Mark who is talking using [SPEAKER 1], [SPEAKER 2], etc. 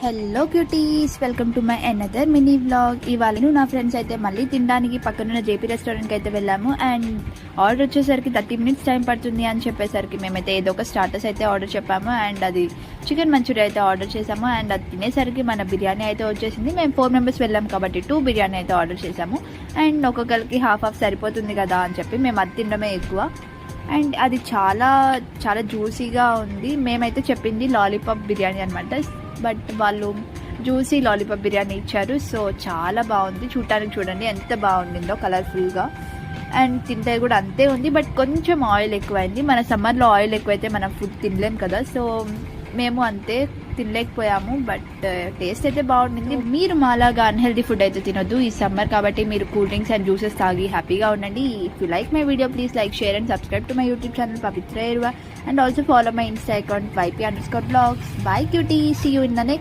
[SPEAKER 1] Hello cuties, welcome to my another mini vlog. ఇవాళ నా friends అయితే మళ్ళీ తినడానికి పక్కనున్న జేపీ రెస్టారెంట్కి అయితే వెళ్ళాము. అండ్ ఆర్డర్ వచ్చేసరికి 30 minutes టైం పడుతుంది అని చెప్పేసరికి మేమైతే ఏదో ఒక స్టార్టర్స్ అయితే ఆర్డర్ చెప్పాము. అండ్ అది చికెన్ మంచూరియా అయితే ఆర్డర్ చేసాము. అండ్ అది తినేసరికి మన బిర్యానీ అయితే వచ్చేసింది. మేము 4 members వెళ్ళాము కాబట్టి 2 బిర్యానీ అయితే ఆర్డర్ చేసాము. అండ్ ఒక్కొక్కరికి హాఫ్ సరిపోతుంది కదా అని చెప్పి మేము అది తినడమే ఎక్కువ. అండ్ అది చాలా చాలా జ్యూసీగా ఉంది. మేమైతే చెప్పింది లాలీపాప్ బిర్యానీ అనమాట, బట్ వాళ్ళు జ్యూసీ లాలీపాప్ బిర్యానీ ఇచ్చారు. సో చాలా బాగుంది, చూడండి ఎంత బాగుండిందో కలర్ఫుల్గా. అండ్ తింటే కూడా అంతే ఉంది, బట్ కొంచెం ఆయిల్ ఎక్కువైంది. మన సమ్మర్లో ఆయిల్ ఎక్కువైతే మనం ఫుడ్ తినలేం కదా, సో మేము అంతే తినలేకపోయాము. బట్ టేస్ట్ అయితే బాగుండింది. మీరు మాలాగా అన్హెల్దీ ఫుడ్ అయితే తినొద్దు ఈ సమ్మర్ కాబట్టి. మీరు కూల్ డ్రింక్స్ అండ్ జ్యూసెస్ తాగి హ్యాపీగా ఉండండి. If you like my video please like, share and subscribe to my YouTube channel Pavitra Eruva, and also follow my Insta account yp_vlogs. Bye cutie, see you in the next